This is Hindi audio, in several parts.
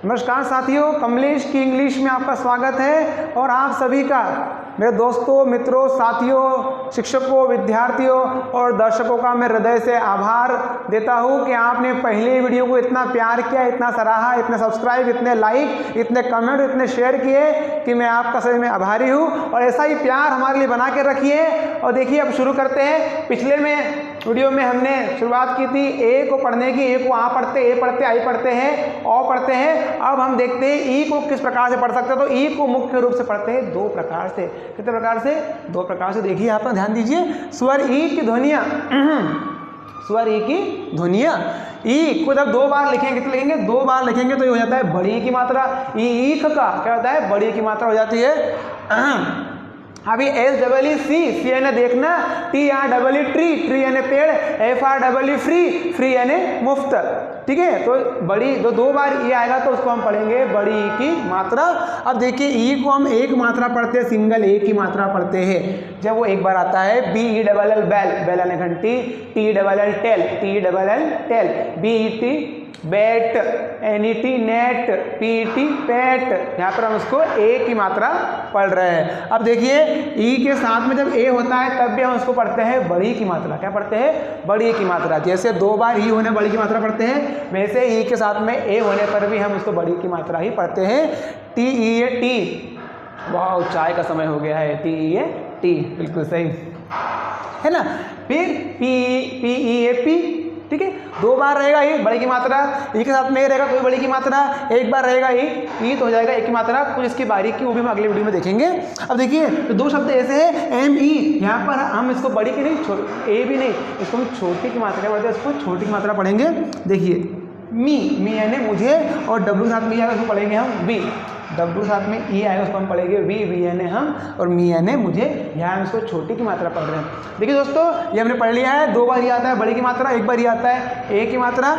नमस्कार साथियों, कमलेश की इंग्लिश में आपका स्वागत है। और आप सभी का, मेरे दोस्तों, मित्रों, साथियों, शिक्षकों, विद्यार्थियों और दर्शकों का मैं हृदय से आभार देता हूं कि आपने पहले वीडियो को इतना प्यार किया, इतना सराहा, इतने सब्सक्राइब, इतने लाइक, इतने कमेंट, इतने शेयर किए कि मैं आपका सभी में आभारी हूं। और ऐसा ही प्यार हमारे लिए बना के रखिए। और देखिए, अब शुरू करते हैं। पिछले में वीडियो में हमने शुरुआत की थी ए को पढ़ने की। ए को आ पढ़ते, ए पढ़ते, आई पढ़ते हैं, औ पढ़ते हैं। अब हम देखते हैं ई को किस प्रकार से पढ़ सकते हैं। तो ई को मुख्य रूप से पढ़ते हैं दो प्रकार से। कितने प्रकार से? दो प्रकार से। देखिए आप ध्यान दीजिए, स्वर ई की ध्वनियाँ, स्वर ई की ध्वनियाँ। ई को जब दो बार लिखेंगे, कितने लिखेंगे? दो बार लिखेंगे तो ये हो जाता है बड़ी की मात्रा। ईख का क्या होता है? बड़ी की मात्रा हो जाती है। अभी एस डबल ई सी, सी यानी देखना, T R double E tree, tree यानी पेड़, एफ आर डबल ई फ्री, फ्री यानी मुफ्त। ठीक है, तो बड़ी दो बार ये आएगा तो उसको हम पढ़ेंगे बड़ी ई की मात्रा। अब देखिए, ई को हम एक मात्रा पढ़ते हैं, सिंगल ए की मात्रा पढ़ते हैं जब वो एक बार आता है। B E double L bell, bell यानी घंटी, T double L tell, T double L tell, B E T bet, N E T net, P E T pet. यहाँ पर हम उसको ए की मात्रा पढ़ रहे हैं। अब देखिए, ई के साथ में जब ए होता है तब भी हम उसको पढ़ते हैं बड़ी की मात्रा। क्या पढ़ते हैं? बड़ी की मात्रा। जैसे दो बार ई होने बड़ी की मात्रा पढ़ते हैं, वैसे ई के साथ में ए होने पर भी हम उसको बड़ी की मात्रा ही पढ़ते हैं। टी ई ए टी, वाह चाय का समय हो गया है। टी ई ए टी, बिल्कुल सही है ना। फिर पी ई ए पी, ठीक है, दो बार रहेगा ई बड़ी की मात्रा, ई के साथ में रहेगा कोई बड़ी की मात्रा, एक बार रहेगा ई तो हो जाएगा एक की मात्रा। कुछ इसकी बारीकी वो भी हम अगले वीडियो में देखेंगे। अब देखिए, तो दो शब्द ऐसे हैं, एम ई, यहाँ पर हम इसको बड़ी की नहीं, ए भी नहीं, इसको हम छोटी की मात्रा पढ़ते हैं, इसको छोटी की मात्रा पढ़ेंगे। देखिए, मी यानी मुझे, और डब्ल्यू साथ में आएगा उसको पढ़ेंगे हम वी। डब्ल्यू साथ में ई आएगा उसको हम पढ़ेंगे वी, वी यानी हम, और मी यानी मुझे। यहाँ हम इसको छोटी की मात्रा पढ़ रहे हैं। देखिए दोस्तों, ये हमने पढ़ लिया है। दो बार ये आता है बड़ी की मात्रा, एक बार ये आता है ए की मात्रा।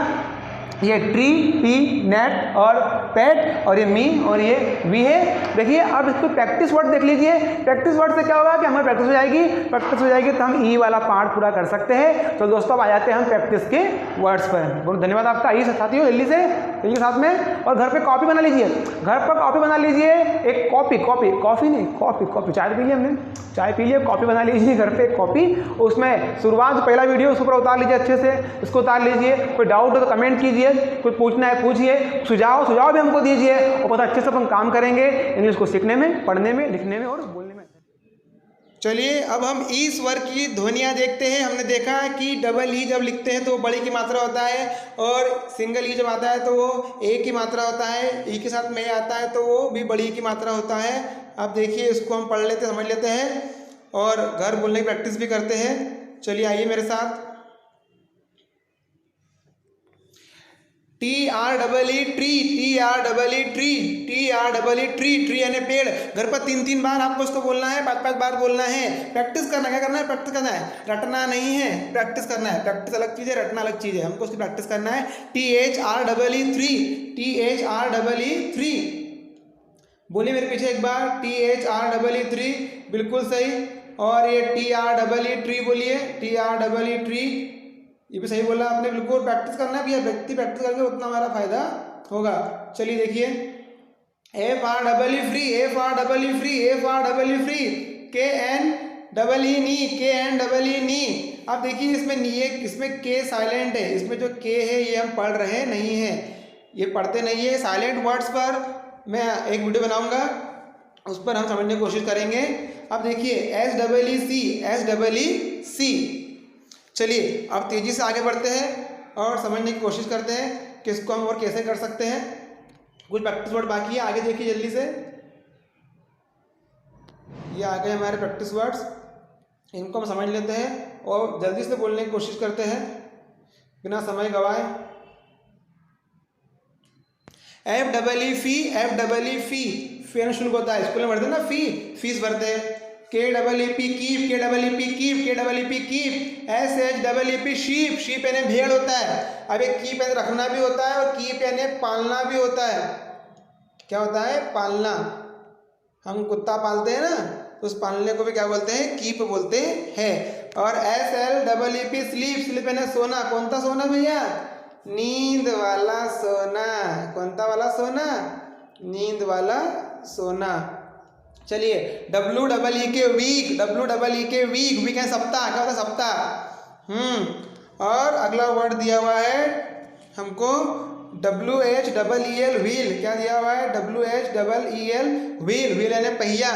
ये ट्री, पी, नेट और पैट, और ये मी और ये वी है। देखिए, अब इसको प्रैक्टिस वर्ड देख लीजिए। प्रैक्टिस वर्ड से क्या होगा कि हमारी प्रैक्टिस हो जाएगी। प्रैक्टिस हो जाएगी तो हम ई वाला पार्ट पूरा कर सकते हैं। तो दोस्तों, अब आ जाते हैं हम प्रैक्टिस के वर्ड्स पर। बहुत धन्यवाद आपका। आइए साथियों, जल्दी से चलिए साथ में। और घर पे कॉपी बना लीजिए, घर पर कॉपी बना लीजिए। एक कॉपी नहीं, कॉपी चाय पी लिया हमने, चाय पी लिया, कॉपी बना लीजिए घर पे कॉपी। उसमें शुरुआत पहला वीडियो उसके ऊपर उतार लीजिए, अच्छे से इसको उतार लीजिए। कोई डाउट हो तो कमेंट कीजिए, कुछ पूछना है पूछिए, सुझाव भी हमको दीजिए। और बहुत अच्छे से अपन काम करेंगे इंग्लिश को सीखने में, पढ़ने में, लिखने में और बोलने में। चलिए, अब हम ई स्वर की ध्वनियाँ देखते हैं। हमने देखा कि डबल ई जब लिखते हैं तो बड़ी की मात्रा होता है, और सिंगल ई जब आता है तो वो ए की मात्रा होता है। ई के साथ में आता है तो वो भी बड़ी की मात्रा होता है। अब देखिए, इसको हम पढ़ लेते, समझ लेते हैं और घर बोलने की प्रैक्टिस भी करते हैं। चलिए आइए मेरे साथ। T R double E tree, T R double E tree, T R double E tree, tree यानी पेड़। घर पर 3-3 बार आपको उसको बोलना है, 5-5 बार बोलना है। प्रैक्टिस करना, क्या करना है? प्रैक्टिस करना है, रटना नहीं है, प्रैक्टिस करना है। प्रैक्टिस अलग चीज़ है, रटना अलग चीज़ है। हमको उसकी प्रैक्टिस करना है। T H R double E three, T H R double E three. बोलिए मेरे पीछे एक बार, T H R double E three, बिल्कुल सही। और ये T R double E tree बोलिए, T R double E tree, ये भी सही बोला आपने। बिल्कुल प्रैक्टिस करना है भैया, व्यक्ति प्रैक्टिस करेंगे उतना हमारा फायदा होगा। चलिए देखिए, एफ आर डबल ई फ्री, एफ आर डबल ई फ्री, एफ आर डबल ई फ्री, के एन डबल ई नी, के एन डबल ई नी। अब देखिए, इसमें के साइलेंट है, इसमें जो के है ये हम पढ़ रहे नहीं है, ये पढ़ते नहीं है। साइलेंट वर्ड्स पर मैं एक वीडियो बनाऊंगा, उस पर हम समझने की कोशिश करेंगे। अब देखिए, एस डबल ई सी, एस डबल ई सी। चलिए, अब तेजी से आगे बढ़ते हैं और समझने की कोशिश करते हैं कि इसको हम और कैसे कर सकते हैं। कुछ प्रैक्टिस वर्ड बाकी है, आगे देखिए जल्दी से। ये आ गए हमारे प्रैक्टिस वर्ड्स, इनको हम समझ लेते हैं और जल्दी से बोलने की कोशिश करते हैं बिना समय गवाए। एफ डबल ई फी, एफ डबल ई फी, फी शुल्क होता है, स्कूल में भरते हैं ना, फीस भरते हैं। के डबल ई पी कीप, के डबल ई पी कीप, के double E P keep. S H double E P sheep, sheep यानी भेड़ होता है। अब एक कीप यानी रखना भी होता है और कीप यानी पालना भी होता है। क्या होता है? पालना। हम कुत्ता पालते हैं ना, तो उस पालने को भी क्या बोलते हैं? कीप बोलते हैं। और S L double E P sleep, sleep यानी सोना। कौन सा सोना भैया? नींद वाला सोना। कौनता वाला सोना? नींद वाला सोना। चलिए डब्ल्यू डबल ई के वीक, डब्ल्यू डबल ई के वीक, वीक है सप्ताह, क्या होता है सप्ताह। और अगला वर्ड दिया हुआ है हमको W H double E L wheel, क्या दिया हुआ है? W H double E L wheel, wheel यानी पहिया।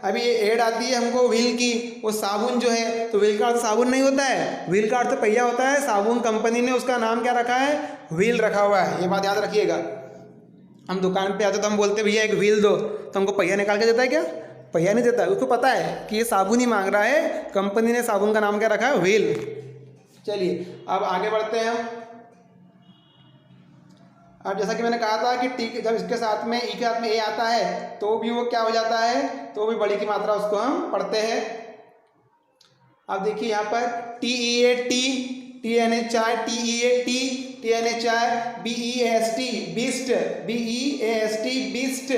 अभी ये एड आती है हमको व्हील की, वो साबुन जो है, तो व्हील का अर्थ साबुन नहीं होता है, व्हील का अर्थ पहिया होता है। साबुन कंपनी ने उसका नाम क्या रखा है? व्हील रखा हुआ है, ये बात याद रखिएगा। हम दुकान पे आते तो हम बोलते भैया एक व्हील दो, तो हमको पहिया निकाल के देता है क्या? पहिया नहीं देता, उसको पता है कि ये साबुन ही मांग रहा है, कंपनी ने साबुन का नाम क्या रखा है? व्हील। चलिए अब आगे बढ़ते हैं हम। अब जैसा कि मैंने कहा था कि टी जब इसके साथ में ई के साथ में ए आता है तो भी वो क्या हो जाता है? तो भी बड़ी की मात्रा उसको हम पढ़ते हैं। अब देखिए यहाँ पर T E A tea, T N A चाय, T E A tea, T N A चाय, B E S T beast, B E S T beast,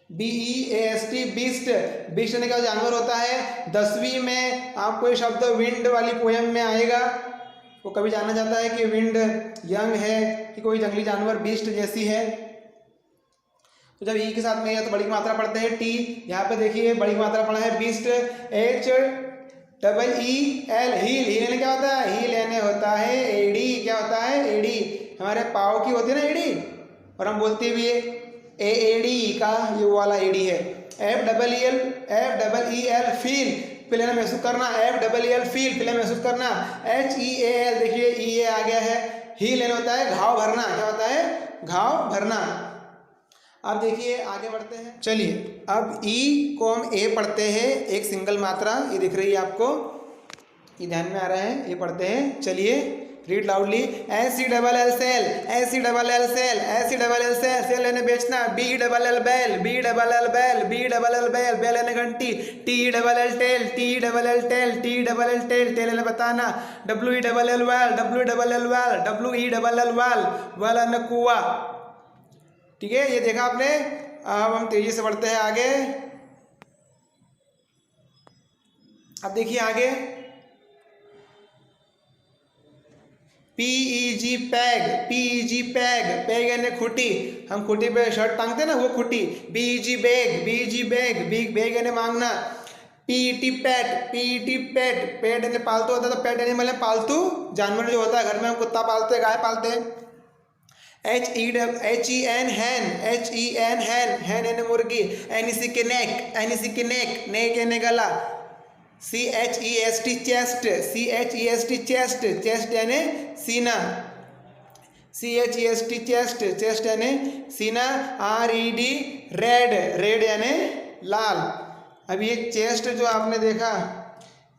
B E S T beast. Beast का जानवर होता है। 10वीं में आपको ये शब्द विंड वाली पोयम में आएगा। वो कभी जानना चाहता है कि विंड यंग है कि कोई जंगली जानवर बीस्ट जैसी है। तो जब ई के साथ में है तो बड़ी की मात्रा पढ़ते हैं टी। यहाँ पे देखिए बड़ी की मात्रा पढ़ा है beast, H double E L, heel. Heel यानी क्या होता है? हील यानी होता है एड़ी। क्या होता है? एड़ी। हमारे पाँव की होती है ना एड़ी, और हम बोलते भी है एड़ी का, ये वाला एड़ी है। F double E L feel, पहले महसूस करना। F double E L feel, पहले महसूस करना। एच ई ए एल, देखिए ई ए आ गया है। हील यानी होता है घाव भरना। क्या होता है? घाव भरना। अब देखिए आगे बढ़ते हैं। चलिए अब ई को हम ए पढ़ते हैं, एक सिंगल मात्रा, ये दिख रही है आपको, ये ध्यान में आ रहा है, ये पढ़ते हैं। चलिए read loudly. S C double L sell, S C double L sell, S C double L sell, sell यानी बेचना। B double L bell, B double L bell, B double L bell, bell यानी घंटी। T double L tell, T double L tell, T double L tell, tell यानी बताना। W E double L wall, W double L wall, W E double L wall, wall यानी कुआ। ठीक है, ये देखा आपने। अब हम तेजी से बढ़ते हैं आगे। अब देखिए आगे PEG peg, PEG peg, peg यानी खुटी। हम खुटी पे शर्ट टांगते हैं ना, वो खुटी। BEG bag, BEG bag, big bag यानी मांगना। PET PAT, PET PAT, PAT यानी पालतू होता है, तो पैट एनिमल है पालतू जानवर जो होता है। घर में हम कुत्ता पालते हैं, गाय पालते हैं। HEN हैन, HEN हैन, हैन यानी मुर्गी। NEC के नेक, NEC के नेक, नेक यानी गला। CHEST chest, CHEST chest, chest यानी सीना। CHEST चेस्ट, चेस्ट यानी सीना। RED रेड, रेड यानी लाल। अब ये चेस्ट जो आपने देखा,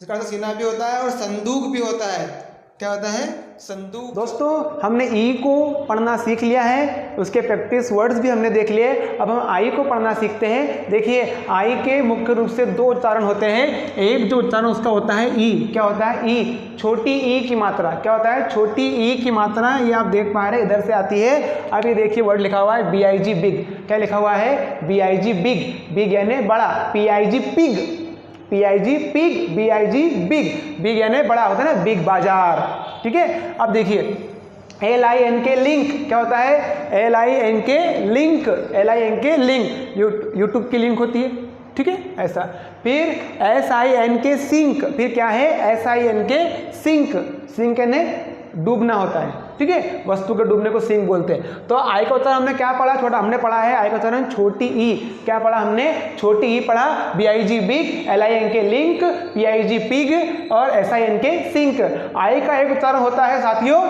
इसका अर्थ सीना भी होता है और संदूक भी होता है। क्या होता है? संदूक। दोस्तों हमने ई को पढ़ना सीख लिया है, उसके प्रैक्टिस वर्ड्स भी हमने देख लिए। अब हम आई को पढ़ना सीखते हैं। देखिए आई के मुख्य रूप से दो उच्चारण होते हैं। एक जो उच्चारण उसका होता है ई। क्या होता है? ई, छोटी ई की मात्रा। क्या होता है? छोटी ई की मात्रा। ये आप देख पा रहे हैं, इधर से आती है। अब ये देखिए वर्ड लिखा हुआ है BIG बिग। क्या लिखा हुआ है? BIG बिग, बिग यानी बड़ा। PIG pig, PIG pig, BIG big, big यानी बड़ा होता है ना, बिग बाजार। ठीक है, अब देखिए LINK लिंक। क्या होता है? LINK link, LINK link, YouTube की लिंक होती है। ठीक है, ऐसा। फिर SINK सिंक, फिर क्या है? SINK सिंक, सिंक यानी डूबना होता है। ठीक है, वस्तु के डूबने को सिंक बोलते हैं। तो आई का उच्चारण हमने क्या पढ़ा? छोटा हमने पढ़ा है आई का उच्चारण छोटी ई। क्या पढ़ा हमने? छोटी ई पढ़ा। BIG big, LINK link, PIG pig और SINK सिंक। आई का एक उच्चारण होता है साथियों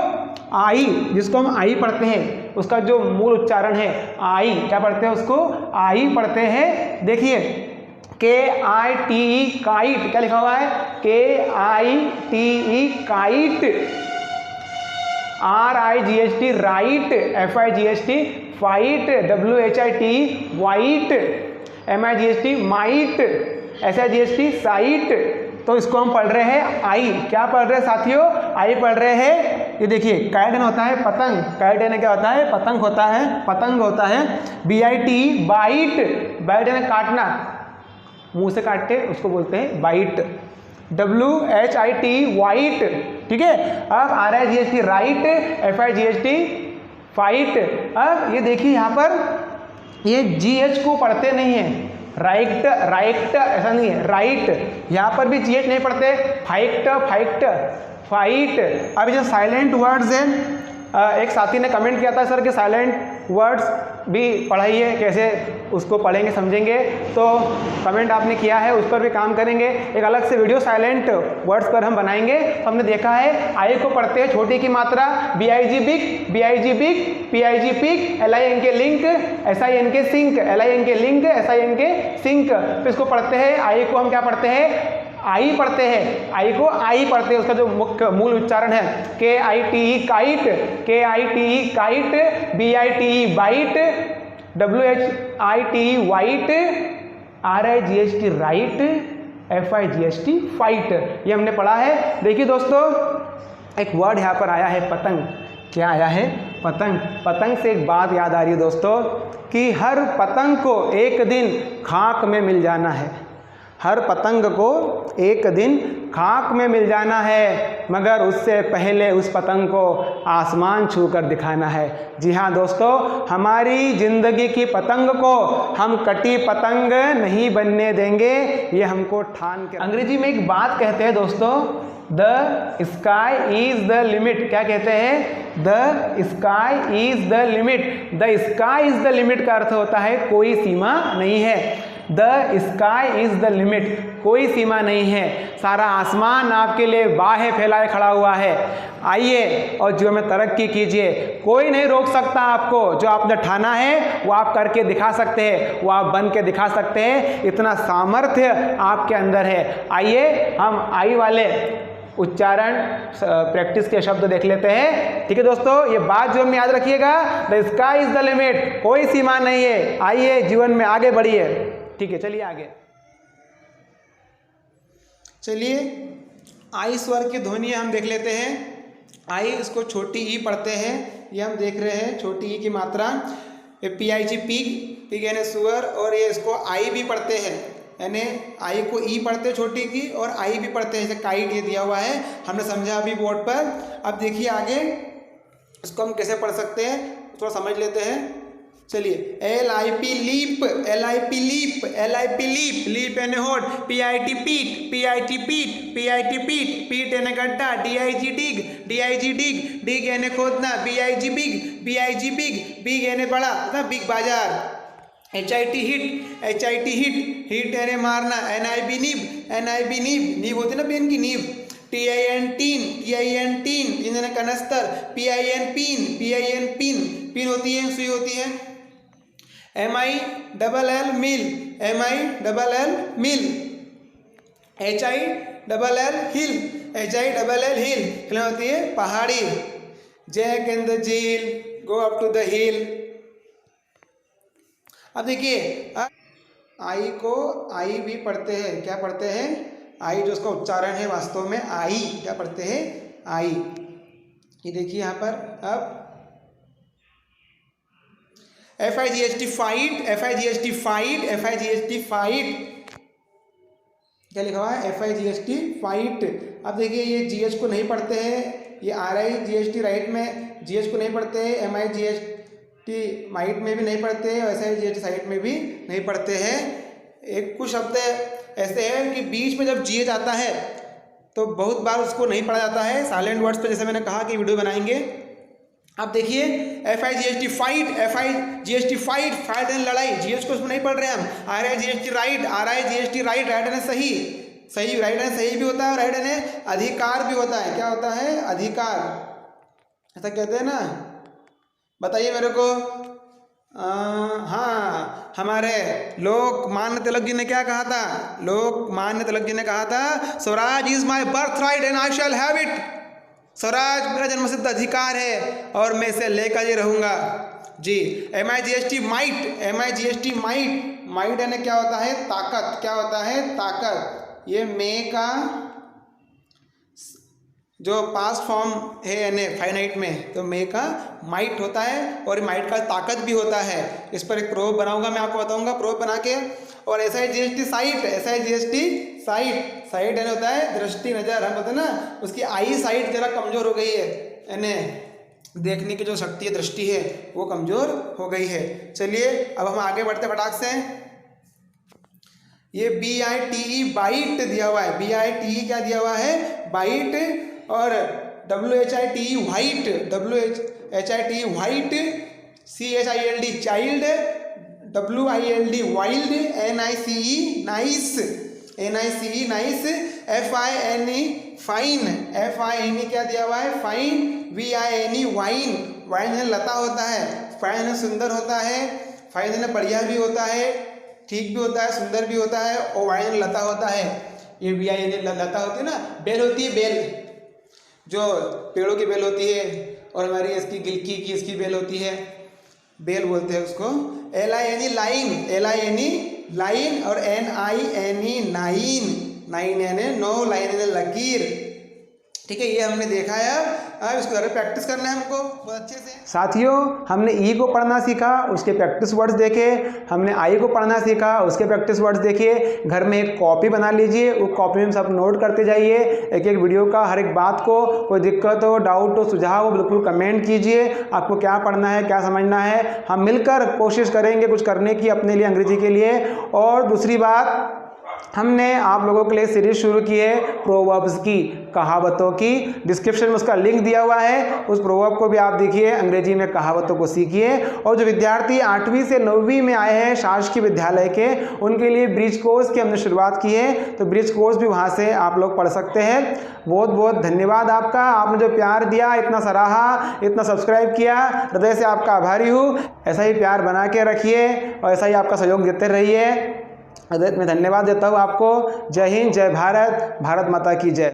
आई, जिसको हम आई पढ़ते हैं। उसका जो मूल उच्चारण है आई, क्या पढ़ते हैं उसको? आई पढ़ते हैं। देखिए KITE काइट, क्या लिखा हुआ है? KITE kite. RIGHT right, FIGHT fight, WHIT white, MIGHT might, SIGHT site. तो इसको हम पढ़ रहे हैं आई। क्या पढ़ रहे हैं साथियों? आई पढ़ रहे हैं। ये देखिए काइट होता है पतंग, काइट यानी क्या होता है? पतंग होता है, पतंग होता है। BIT बाइट, बाइट यानी काटना, मुंह से काटते उसको बोलते हैं बाइट। WHIT वाइट, ठीक है। अब RIGHT राइट, FIGHT फाइट। अब ये देखिए यहाँ पर ये GH को पढ़ते नहीं है, राइट राइट ऐसा नहीं है, राइट। यहाँ पर भी GH नहीं पढ़ते, फाइट फाइट फाइट। अब जो साइलेंट वर्ड्स हैं, एक साथी ने कमेंट किया था सर कि साइलेंट वर्ड्स भी पढ़ाइए, कैसे उसको पढ़ेंगे समझेंगे, तो कमेंट आपने किया है, उस पर भी काम करेंगे। एक अलग से वीडियो साइलेंट वर्ड्स पर हम बनाएंगे। तो हमने देखा है आई को पढ़ते हैं छोटी की मात्रा, BIG big, BIG big, PIG pig, LINK link, SINK sink, LINK link, SINK sink. तो इसको पढ़ते हैं, आई को हम क्या पढ़ते हैं, आई पढ़ते हैं, आई को आई पढ़ते हैं। उसका जो मुख्य मूल उच्चारण है KITE kite, KITE kite, BITE bite, WHITE white, RIGHT right, FIGHT fight. ये हमने पढ़ा है। देखिए दोस्तों, एक वर्ड यहाँ पर आया है पतंग। क्या आया है, पतंग। पतंग से एक बात याद आ रही है दोस्तों कि हर पतंग को एक दिन खाक में मिल जाना है, हर पतंग को एक दिन खाक में मिल जाना है, मगर उससे पहले उस पतंग को आसमान छूकर दिखाना है। जी हाँ दोस्तों, हमारी ज़िंदगी की पतंग को हम कटी पतंग नहीं बनने देंगे, ये हमको ठान के। अंग्रेजी में एक बात कहते हैं दोस्तों, the sky is the limit. क्या कहते हैं, the sky is the limit. The sky is the limit का अर्थ होता है कोई सीमा नहीं है। The sky is the limit, कोई सीमा नहीं है, सारा आसमान आपके लिए बाहें फैलाए खड़ा हुआ है। आइए और जीवन में तरक्की कीजिए, कोई नहीं रोक सकता आपको। जो आपने ठाना है वो आप करके दिखा सकते हैं, वो आप बन के दिखा सकते हैं, इतना सामर्थ्य आपके अंदर है। आइए हम आई वाले उच्चारण प्रैक्टिस के शब्द देख लेते हैं। ठीक है दोस्तों, ये बात जो हमें याद रखिएगा, the sky is the limit, कोई सीमा नहीं है। आइए जीवन में आगे बढ़िए। ठीक है, चलिए आगे। चलिए आई स्वर की ध्वनि हम देख लेते हैं। आई, इसको छोटी ई पढ़ते हैं, ये हम देख रहे हैं छोटी ई की मात्रा। PIG पिग, पिग यानी सुअर, और ये इसको आई भी पढ़ते हैं, यानी आई को ई पढ़ते हैं छोटी की, और आई भी पढ़ते हैं, जैसे काइट ये दिया हुआ है, हमने समझा अभी बोर्ड पर। अब देखिए आगे इसको हम कैसे पढ़ सकते हैं, थोड़ा समझ लेते हैं। चलिए, LIP lip, LIP lip, LIP lip, lip यानी होड़, PIT पीट, PIT पीट, PIT पीट, पीट यानी गड्ढा, DIG डिग, DIG डिग, डिग यानी खोदना, BIG big, BIG big, big यानी बड़ा ना, बिग बाजार। HIT hit, HIT hit, hit यानी मारना, NIB नीब, NIB नीब, नीब होती है ना पेन की नीब। TIN tin, TIN tin, tin यानी कनस्तर, PIN पीन, PIN पिन, पिन होती है सुई होती है। MILL मिल, MILL मिल। HILL हिल, HILL हिल, हिल होती है पहाड़ी। जैक इन द झील, go up to the hill. अब देखिए, आई को आई भी पढ़ते हैं, क्या पढ़ते हैं, आई, जो उसका उच्चारण है वास्तव में आई, क्या पढ़ते हैं, आई। ये देखिए यहाँ पर अब FIGHT fight, FIGHT fight, FIGHT fight, क्या लिखा हुआ है, FIGHT फाइट। अब देखिए ये GH को नहीं पढ़ते हैं, ये RIGHT राइट में GH को नहीं पढ़ते हैं, MIGHT माइट में भी नहीं पढ़ते हैं, और SIGHT साइट में भी नहीं पढ़ते हैं। एक कुछ शब्द ऐसे हैं कि बीच में जब GH आता है तो बहुत बार उसको नहीं पढ़ा जाता है, साइलेंट वर्ड्स पे, जैसे मैंने कहा कि वीडियो बनाएंगे। अब देखिए FIGHT fight, FIGHT fight, fight यानी लड़ाई, GH को उसमें नहीं पढ़ रहे हम। RIGHT right, RIGHT right, right यानी सही, सही राइट यानी सही भी होता है, और राइट यानी अधिकार भी होता है। क्या होता है, अधिकार, ऐसा कहते हैं ना, बताइए मेरे को। हाँ, हमारे लोकमान्य तिलक जी ने क्या कहा था, लोकमान्य तिलक जी ने कहा था, Swaraj is my birth right and I shall have it. Swaraj मेरा जन्मसिद्ध अधिकार है और मैं इसे लेकर ही रहूँगा जी। MIGHT might, MIGHT might, might यानी क्या होता है, ताकत, क्या होता है, ताकत। ये मे का जो पास्ट फॉर्म है एन फाइनाइट में, तो मे का माइट होता है और माइट का ताकत भी होता है। इस पर एक प्रूफ बनाऊंगा, मैं आपको बताऊंगा प्रूफ बना के। और SIGST site, SIGST site, site यानी होता है दृष्टि, नज़र, हम बोलते हैं ना उसकी आई साइट जरा कमज़ोर हो गई है, यानी देखने की जो शक्ति है, दृष्टि है, वो कमज़ोर हो गई है। चलिए अब हम आगे बढ़ते फटाक से। ये BITE बाइट दिया हुआ है, BITE क्या दिया हुआ है, बाइट। और WHITE white, WHITE white, CHILD child, WILD wild, NICE nice, NICE nice, FINE fine, FINE क्या दिया हुआ है, फाइन, VINE वाइन, वाइन लता होता है, फाइन सुंदर होता है, फाइन बढ़िया भी होता है, ठीक भी होता है, सुंदर भी होता है, और वाइन लता होता है। ये VINE लता होती है ना, बेल होती है, बेल जो पेड़ों की बेल होती है, और हमारी इसकी गिलकी की इसकी बेल होती है, बेल बोलते हैं उसको। LINE लाइन, LINE लाइन, और NINE नाइन, नाइन यानी 9, लाइन यानी लकीर। ठीक है, ये हमने देखा है। अब इसको घर प्रैक्टिस करना है हमको बहुत अच्छे से। साथियों, हमने ई को पढ़ना सीखा, उसके प्रैक्टिस वर्ड्स देखे, हमने आई को पढ़ना सीखा, उसके प्रैक्टिस वर्ड्स देखिए। घर में एक कॉपी बना लीजिए, उस कॉपी में सब नोट करते जाइए, एक एक वीडियो का हर एक बात को। कोई दिक्कत हो, डाउट हो, सुझाव हो, बिल्कुल कमेंट कीजिए, आपको क्या पढ़ना है, क्या समझना है। हम मिलकर कोशिश करेंगे कुछ करने की अपने लिए, अंग्रेजी के लिए। और दूसरी बात, हमने आप लोगों के लिए सीरीज शुरू की है प्रोवर्ब्स की, कहावतों की। डिस्क्रिप्शन में उसका लिंक दिया हुआ है, उस प्रोवर्ब को भी आप देखिए, अंग्रेजी में कहावतों को सीखिए। और जो विद्यार्थी 8वीं से 9वीं में आए हैं शासकीय विद्यालय के, उनके लिए ब्रिज कोर्स की हमने शुरुआत की है, तो ब्रिज कोर्स भी वहाँ से आप लोग पढ़ सकते हैं। बहुत बहुत धन्यवाद आपका, आपने जो प्यार दिया, इतना सराहा, इतना सब्सक्राइब किया, हृदय से आपका आभारी हूँ। ऐसा ही प्यार बना के रखिए और ऐसा ही आपका सहयोग देते रहिए। मैं धन्यवाद देता हूँ आपको। जय हिंद, जय भारत, भारत माता की जय।